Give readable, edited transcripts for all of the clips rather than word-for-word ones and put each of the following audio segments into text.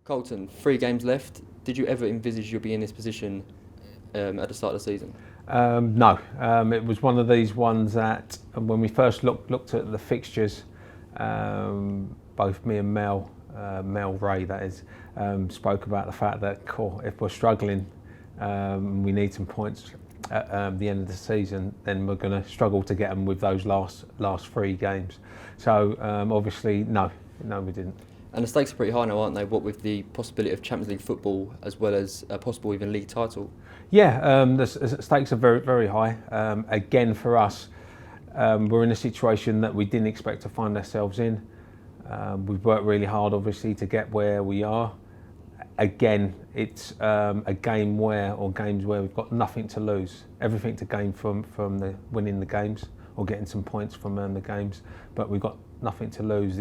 Colton, 3 games left. Did you ever envisage you'll be in this position at the start of the season? No, it was one of these ones that when we first looked at the fixtures, both me and Mel Ray that is, spoke about the fact that if we're struggling, we need some points at the end of the season, then we're going to struggle to get them with those last 3 games. So obviously, no, we didn't. And the stakes are pretty high now, aren't they? What with the possibility of Champions League football as well as a possible even league title? Yeah, the stakes are very, very high. Again, for us, we're in a situation that we didn't expect to find ourselves in. We've worked really hard, obviously, to get where we are. Again, it's games where we've got nothing to lose, everything to gain from winning the games or getting some points from the games, but we've got nothing to lose.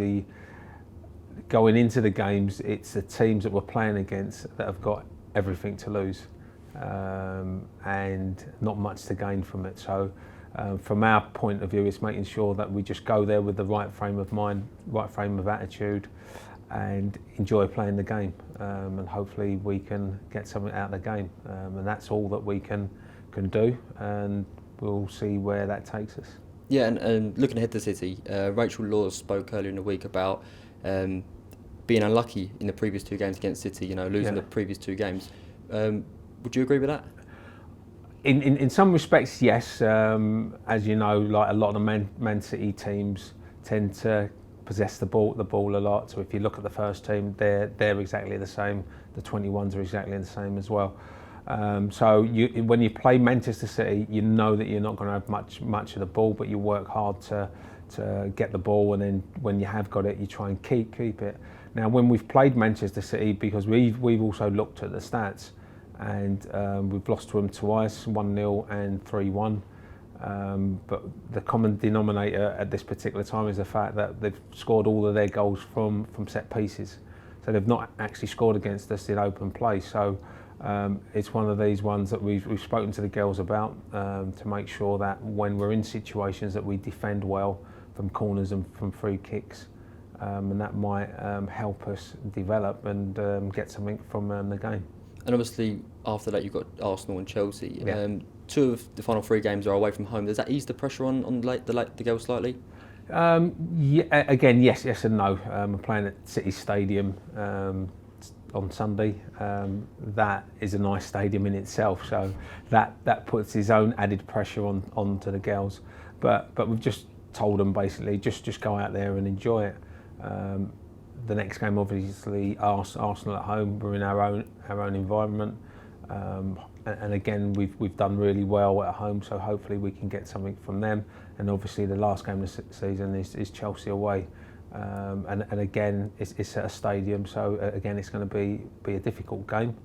Going into the games, it's the teams that we're playing against that have got everything to lose and not much to gain from it. So from our point of view, it's making sure that we just go there with the right frame of mind, right frame of attitude, and enjoy playing the game, and hopefully we can get something out of the game, and that's all that we can do, and we'll see where that takes us. Yeah, and looking ahead to City, Rachel Laws spoke earlier in the week about being unlucky in the previous 2 games against City, losing the previous 2 games. Would you agree with that? In some respects, yes. As you know, like a lot of the Man City teams tend to possess the ball a lot. So if you look at the first team, they're exactly the same. The 21s are exactly the same as well. So when you play Manchester City, you know that you're not going to have much of the ball, but you work hard to get the ball, and then when you have got it, you try and keep it. Now, when we've played Manchester City, because we've also looked at the stats, and we've lost to them twice, 1-0 and 3-1. But the common denominator at this particular time is the fact that they've scored all of their goals from set pieces. So they've not actually scored against us in open play. So it's one of these ones that we've spoken to the girls about to make sure that when we're in situations that we defend well from corners and from free kicks, and that might help us develop and get something from the game. And obviously, after that, you've got Arsenal and Chelsea. Yeah. 2 of the final 3 games are away from home. Does that ease the pressure on the girls slightly? Yeah, again, yes and no. We're playing at City Stadium on Sunday. That is a nice stadium in itself, so that puts its own added pressure onto the girls. But we've just told them basically just go out there and enjoy it. The next game, obviously, Arsenal at home. We're in our own environment, and again, we've done really well at home. So hopefully we can get something from them. And obviously, the last game of the season is Chelsea away, and again, it's at a stadium. So again, it's going to be a difficult game.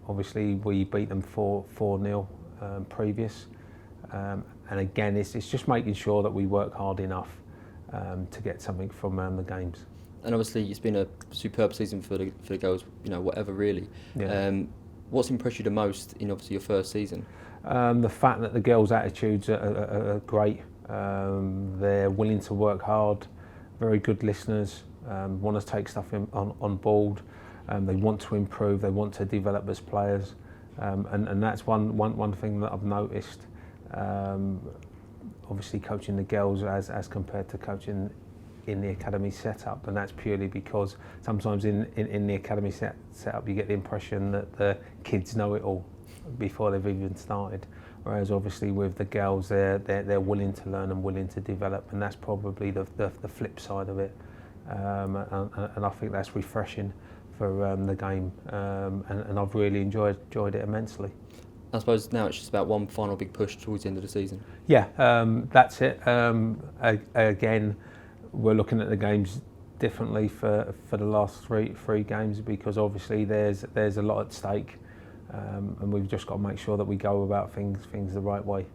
Obviously, we beat them 4-0 previous, and again, it's just making sure that we work hard enough to get something from the games. And obviously, it's been a superb season for the girls. Whatever really. Yeah. What's impressed you the most in obviously your first season? The fact that the girls' attitudes are great. They're willing to work hard, very good listeners, want to take stuff on board. They want to improve. They want to develop as players, and that's one thing that I've noticed. Obviously coaching the girls as compared to coaching in the academy setup, and that's purely because sometimes in the academy setup you get the impression that the kids know it all before they've even started, whereas obviously with the girls they're willing to learn and willing to develop, and that's probably the flip side of it, and I think that's refreshing for the game, and I've really enjoyed it immensely. I suppose now it's just about one final big push towards the end of the season. Yeah, that's it. Again, we're looking at the games differently for the last three games, because obviously there's a lot at stake, and we've just got to make sure that we go about things the right way.